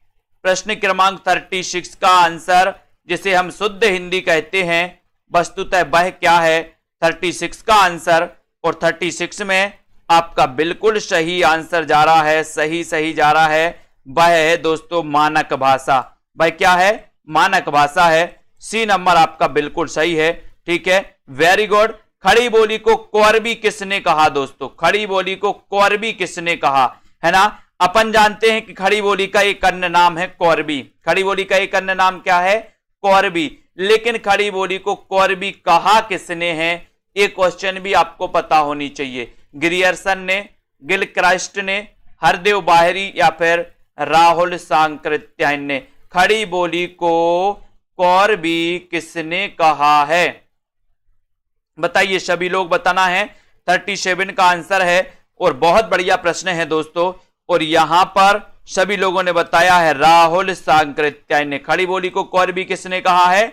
प्रश्न क्रमांक 36 का आंसर, जिसे हम शुद्ध हिंदी कहते हैं वस्तुतः वह क्या है? 36 का आंसर। और 36 में आपका बिल्कुल सही आंसर जा रहा है, सही जा रहा है। वह है दोस्तों मानक भाषा। वह क्या है? मानक भाषा है। सी नंबर आपका बिल्कुल सही है। ठीक है, वेरी गुड। खड़ी बोली को कौरवी किसने कहा दोस्तों? खड़ी बोली को कौरवी किसने कहा, है ना। अपन जानते हैं कि खड़ी बोली का एक अन्य नाम है कौरवी। खड़ी बोली का एक अन्य नाम क्या है? कौरवी। लेकिन खड़ी बोली को कौरवी कहा किसने है? एक क्वेश्चन भी आपको पता होनी चाहिए। ग्रियर्सन ने, गिलक्राइस्ट ने, हरदेव बाहरी या फिर राहुल सांकृत्यायन ने। खड़ी बोली को कौरवी किसने कहा है? बताइए, सभी लोग बताना है। 37 का आंसर है और बहुत बढ़िया प्रश्न है दोस्तों। और यहां पर सभी लोगों ने बताया है राहुल सांकृत्यायन ने। खड़ी बोली को कौरवी किसने कहा है?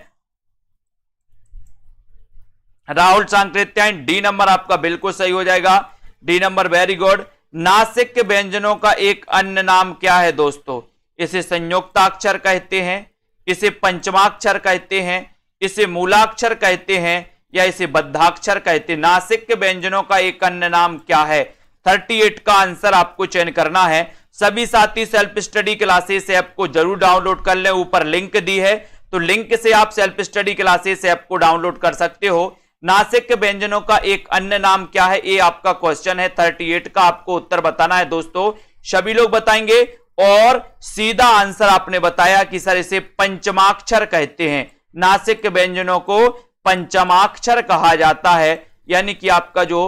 राहुल सांकृत्यायन। डी नंबर आपका बिल्कुल सही हो जाएगा। D number, very good. Nashik के व्यंजनों का एक अन्य नाम क्या है दोस्तों? इसे संयुक्ताक्षर कहते हैं, इसे पंचमाक्षर कहते हैं, इसे मूलाक्षर कहते हैं या इसे बद्धाक्षर कहते हैं। नासिक के व्यंजनों का एक अन्य नाम क्या है? 38 का आंसर आपको चयन करना है। सभी साथी सेल्फ स्टडी क्लासेस ऐप को जरूर डाउनलोड कर लें। ऊपर लिंक दी है, तो लिंक से आप सेल्फ स्टडी क्लासेस ऐप को डाउनलोड कर सकते हो। नासिक के व्यंजनों का एक अन्य नाम क्या है? ये आपका क्वेश्चन है। 38 का आपको उत्तर बताना है दोस्तों। सभी लोग बताएंगे और सीधा आंसर आपने बताया कि सर इसे पंचमाक्षर कहते हैं। नासिक के व्यंजनों को पंचमाक्षर कहा जाता है। यानी कि आपका जो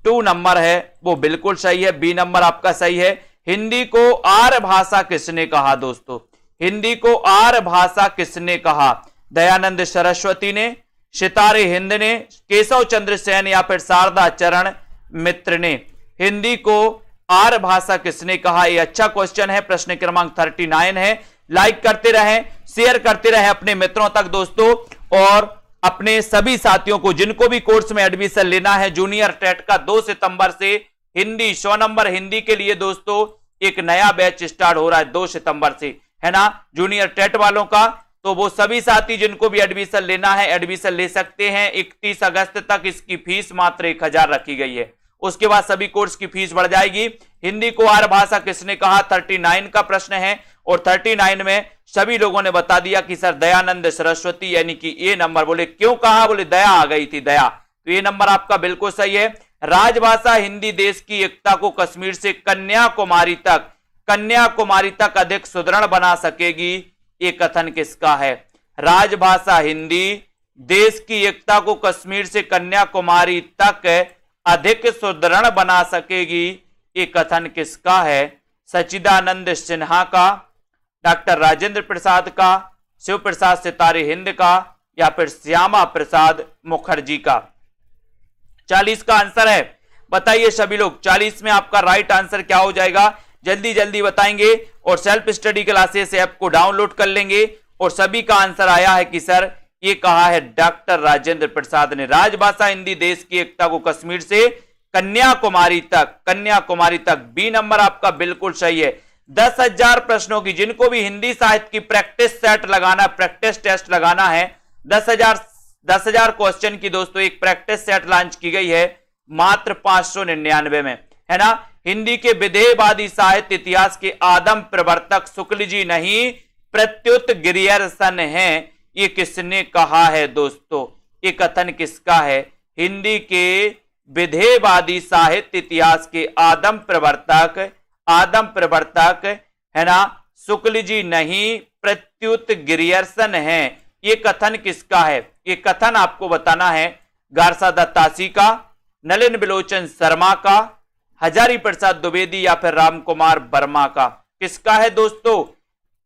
2 नंबर है वो बिल्कुल सही है। बी नंबर आपका सही है। हिंदी को आर्य भाषा किसने कहा दोस्तों? हिंदी को आर्य भाषा किसने कहा? दयानंद सरस्वती ने, सितारे हिंद ने, केशव चंद्र सेन या फिर शारदा चरण मित्र ने। हिंदी को आर्य भाषा किसने कहा? यह अच्छा क्वेश्चन है। प्रश्न क्रमांक 39 है। लाइक करते रहें, शेयर करते रहें अपने मित्रों तक दोस्तों, और अपने सभी साथियों को जिनको भी कोर्स में एडमिशन लेना है जूनियर टेट का 2 सितंबर से हिंदी 100 नंबर हिंदी के लिए दोस्तों एक नया बैच स्टार्ट हो रहा है 2 सितंबर से, है ना, जूनियर टेट वालों का। तो वो सभी साथी जिनको भी एडमिशन लेना है एडमिशन ले सकते हैं। 31 अगस्त तक इसकी फीस मात्र 1000 रखी गई है। उसके बाद सभी कोर्स की फीस बढ़ जाएगी। हिंदी को आर्य भाषा किसने कहा? 39 का प्रश्न है। और 39 में सभी लोगों ने बता दिया कि सर दयानंद सरस्वती, यानी कि ये नंबर। बोले क्यों कहा? बोले दया आ गई थी, दया। तो ये नंबर आपका बिल्कुल सही है। राजभाषा हिंदी देश की एकता को कश्मीर से कन्याकुमारी तक अधिक सुदृढ़ बना सकेगी। ये कथन किसका है? राजभाषा हिंदी देश की एकता को कश्मीर से कन्याकुमारी तक अधिक सुदृढ़ बना सकेगी। ये कथन किसका है? सच्चिदानंद सिन्हा का, डॉक्टर राजेंद्र प्रसाद का, शिव प्रसाद सितारे हिंद का या फिर श्यामा प्रसाद मुखर्जी का। 40 का आंसर है। बताइए सभी लोग, 40 में आपका राइट आंसर क्या हो जाएगा, जल्दी जल्दी बताएंगे। और सेल्फ स्टडी क्लासेस ऐप को डाउनलोड कर लेंगे। और सभी का आंसर आया है कि सर ये कहा है डॉक्टर राजेंद्र प्रसाद ने। राजभाषा हिंदी देश की एकता को कश्मीर से कन्याकुमारी तक। बी नंबर आपका बिल्कुल सही है। 10,000 प्रश्नों की, जिनको भी हिंदी साहित्य की प्रैक्टिस सेट लगाना, प्रैक्टिस टेस्ट लगाना है, 10,000 क्वेश्चन की दोस्तों एक प्रैक्टिस सेट लॉन्च की गई है मात्र 599 में, है ना। हिंदी के विधेयवादी साहित्य इतिहास के आदम प्रवर्तक शुक्ल जी नहीं प्रत्युत ग्रियर्सन हैं। ये किसने कहा है दोस्तों, ये कथन किसका है? हिंदी के विधेयवादी साहित्य इतिहास के आदम प्रवर्तक है ना, शुक्ल जी नहीं प्रत्युत ग्रियर्सन हैं। ये कथन किसका है? ये कथन आपको बताना है गारसा दत्तासी का, नलिन बिलोचन शर्मा का, हजारी प्रसाद द्विवेदी या फिर राम कुमार वर्मा का। किसका है दोस्तों?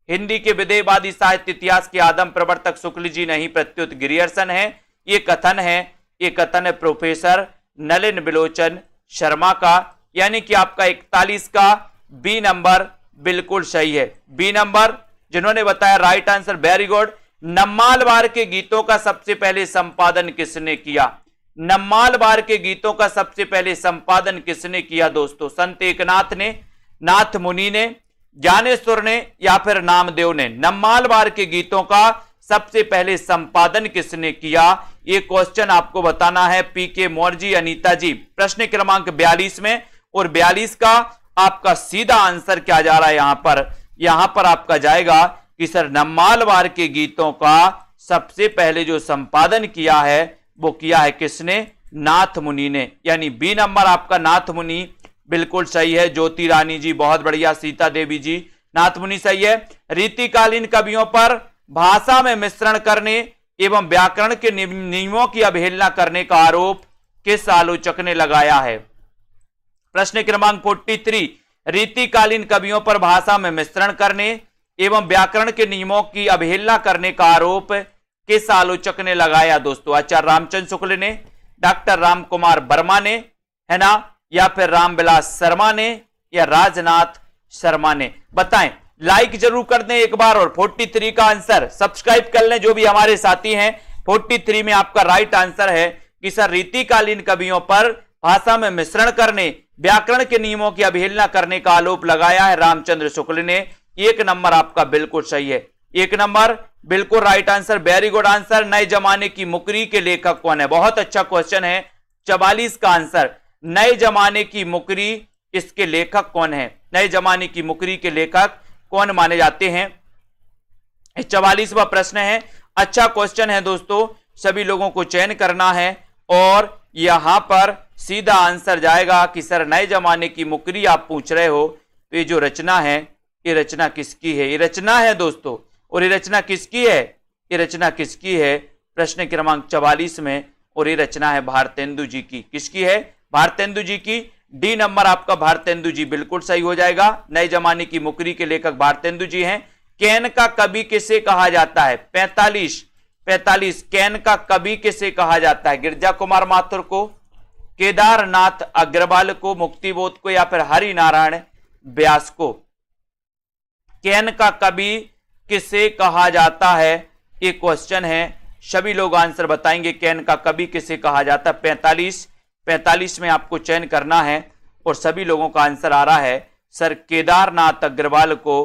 हिंदी के विधेयवादी साहित्य इतिहास के आदम प्रवर्तक शुक्ल जी नहीं प्रत्युत ग्रियर्सन है। ये कथन है प्रोफेसर नलिन बिलोचन शर्मा का, यानी कि आपका 41 का बी नंबर बिल्कुल सही है। बी नंबर जिन्होंने बताया right answer, very good. Nammalvar के गीतों का सबसे पहले संपादन किसने किया? नम्मालवार के गीतों का सबसे पहले संपादन किसने किया दोस्तों? संत एकनाथ ने, नाथ मुनि ने, ज्ञानेश्वर ने या फिर नामदेव ने? नम्मालवार के गीतों का सबसे पहले संपादन किसने किया? ये क्वेश्चन आपको बताना है पीके मौर्जी अनीता जी, प्रश्न क्रमांक 42 में। और 42 का आपका सीधा आंसर क्या जा रहा है यहां पर आपका जाएगा कि सर नम्मालवार के गीतों का सबसे पहले जो संपादन किया है वो किया है किसने? नाथ मुनि ने, यानी बी नंबर आपका नाथ मुनि बिल्कुल सही है। ज्योति रानी जी बहुत बढ़िया, सीता देवी जी, नाथ मुनि सही है। रीतिकालीन कवियों पर भाषा में मिश्रण करने एवं व्याकरण के नियमों की अवहेलना करने का आरोप किस आलोचक ने लगाया है? प्रश्न क्रमांक 43, रीतिकालीन कवियों पर भाषा में मिश्रण करने एवं व्याकरण के नियमों की अवहेलना करने का आरोप किस आलोचक ने लगाया दोस्तों? आचार्य रामचंद्र शुक्ल ने, डॉक्टर राम कुमार वर्मा ने, है ना, या फिर रामविलास शर्मा ने, या राजनाथ शर्मा ने? बताएं, लाइक जरूर कर दें एक बार। और 43 का आंसर सब्सक्राइब कर लें जो भी हमारे साथी हैं। 43 में आपका राइट आंसर है कि सर रीतिकालीन कवियों पर भाषा में मिश्रण करने, व्याकरण के नियमों की अवहेलना करने का आरोप लगाया है रामचंद्र शुक्ल ने। 1 नंबर आपका बिल्कुल सही है, 1 नंबर बिल्कुल right answer, very good answer. नए जमाने की मुकरी के लेखक कौन है? बहुत अच्छा क्वेश्चन है। 44 का आंसर, नए जमाने की मुकरी, इसके लेखक कौन है? नए जमाने की मुकरी के लेखक कौन माने जाते हैं? 44वां प्रश्न है। अच्छा क्वेश्चन है दोस्तों, सभी लोगों को चयन करना है और यहां पर सीधा आंसर जाएगा कि सर नए जमाने की मुकरी आप पूछ रहे हो, तो ये जो रचना है ये रचना किसकी है? ये रचना है दोस्तों, और ये रचना किसकी है? ये रचना किसकी है? प्रश्न क्रमांक 44 में, और ये रचना है भारतेंदु जी की। किसकी है? भारतेंदु जी की। डी नंबर आपका भारतेंदु जी बिल्कुल सही हो जाएगा। नए जमाने की मुकरी के लेखक भारतेंदु जी हैं। कैन का कवि किसे कहा जाता है? 45 कैन का कवि किसे कहा जाता है? गिरजा कुमार माथुर को, केदारनाथ अग्रवाल को, मुक्तिबोध को, या फिर हरि नारायण व्यास को? कैन का कवि किसे कहा जाता है? ये क्वेश्चन है, सभी लोग आंसर बताएंगे। कैन का कवि किसे कहा जाता है? 45 में आपको चयन करना है और सभी लोगों का आंसर आ रहा है सर केदारनाथ अग्रवाल को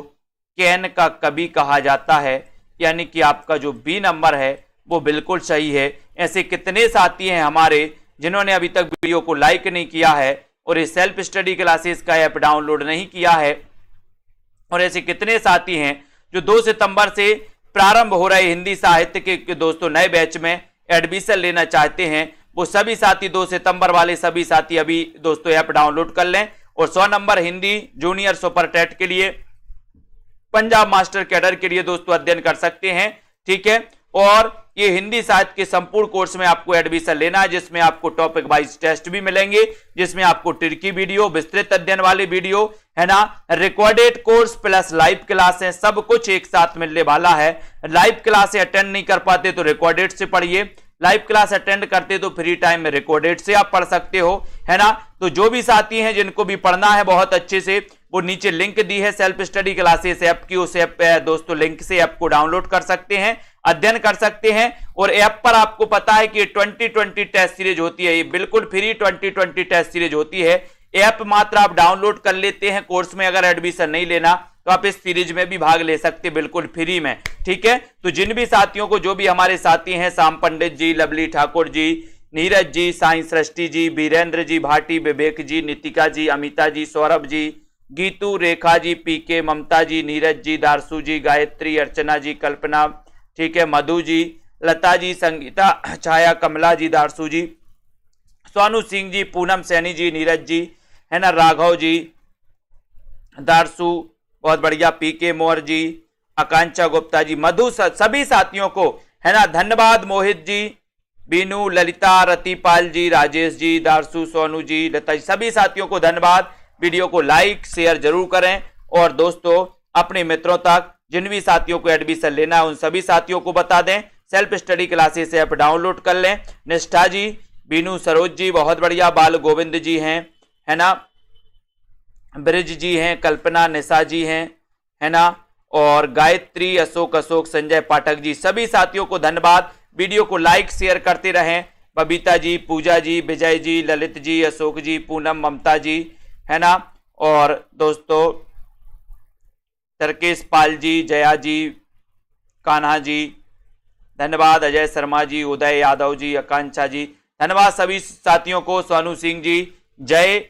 कैन का कवि कहा जाता है, यानी कि आपका जो बी नंबर है वो बिल्कुल सही है। ऐसे कितने साथी हैं हमारे जिन्होंने अभी तक वीडियो को लाइक नहीं किया है और इस सेल्फ स्टडी क्लासेस का ऐप डाउनलोड नहीं किया है? और ऐसे कितने साथी हैं जो 2 सितंबर से प्रारंभ हो रहे हिंदी साहित्य के दोस्तों नए बैच में एडमिशन लेना चाहते हैं? वो सभी साथी 2 सितंबर वाले सभी साथी अभी दोस्तों ऐप डाउनलोड कर लें और 100 number Hindi junior super TET के लिए, पंजाब मास्टर कैडर के लिए दोस्तों अध्ययन कर सकते हैं। ठीक है, और ये हिंदी साहित्य के संपूर्ण कोर्स में आपको एडमिशन लेना है, जिसमें आपको टॉपिक वाइज टेस्ट भी मिलेंगे, जिसमें आपको ट्रिकी वीडियो, विस्तृत अध्ययन वाले वीडियो, है ना, रिकॉर्डेड कोर्स प्लस लाइव क्लासें, सब कुछ एक साथ मिलने वाला है। लाइव क्लासें अटेंड नहीं कर पाते तो रिकॉर्डेड से पढ़िए, लाइव क्लास अटेंड करते तो फ्री टाइम में रिकॉर्डेड से आप पढ़ सकते हो, है ना। तो जो भी साथी हैं जिनको भी पढ़ना है बहुत अच्छे से, वो नीचे लिंक दी है सेल्फ स्टडी क्लासेस ऐप की, उस ऐप पे दोस्तों लिंक से ऐप को डाउनलोड कर सकते हैं, अध्ययन कर सकते हैं। और ऐप पर आपको पता है कि 2020 टेस्ट सीरीज होती है, ये बिल्कुल फ्री 2020 टेस्ट सीरीज होती है। ऐप मात्र आप डाउनलोड कर लेते हैं, कोर्स में अगर एडमिशन नहीं लेना तो आप इस सीरीज में भी भाग ले सकते बिल्कुल फ्री में, ठीक है। तो जिन भी साथियों को, जो भी हमारे साथी हैं, श्याम पंडित जी, लवली ठाकुर जी, नीरज जी, साई सृष्टि जी, वीरेंद्र जी भाटी, विवेक जी, नितिका जी, अमिता जी, सौरभ जी, गीतू, रेखा जी, पीके, ममता जी, नीरज जी, दारसू जी, गायत्री, अर्चना जी, कल्पना, ठीक है, मधु जी, लता जी, संगीता, छाया, कमला जी, दारसू जी, सोनू सिंह जी, पूनम सैनी जी, नीरज जी, है ना, राघव जी, दारसू, बहुत बढ़िया, पीके मोर जी, आकांक्षा गुप्ता जी, मधु, सभी साथियों को, है ना, धन्यवाद। मोहित जी, बीनू, ललिता, रतिपाल जी, राजेश जी, दारसू, सोनू जी, लता जी, सभी साथियों को धन्यवाद। वीडियो को लाइक शेयर जरूर करें और दोस्तों अपने मित्रों तक, जिन भी साथियों को एडमिशन लेना है उन सभी साथियों को बता दें। Self study classes app download कर लें। निष्ठा जी, बीनू, सरोज जी, बहुत बढ़िया, बाल गोविंद जी हैं, है ना, ब्रिज जी हैं, कल्पना, निशा जी हैं, है ना, और गायत्री, अशोक, संजय पाठक जी, सभी साथियों को धन्यवाद। वीडियो को लाइक शेयर करते रहें। बबीता जी, पूजा जी, विजय जी, ललित जी, अशोक जी, पूनम, ममता जी, है ना, और दोस्तों तरकेश पाल जी, जया जी, कान्हा जी, धन्यवाद। अजय शर्मा जी, उदय यादव जी, आकांक्षा जी, धन्यवाद सभी साथियों को। सोनू सिंह जी, जय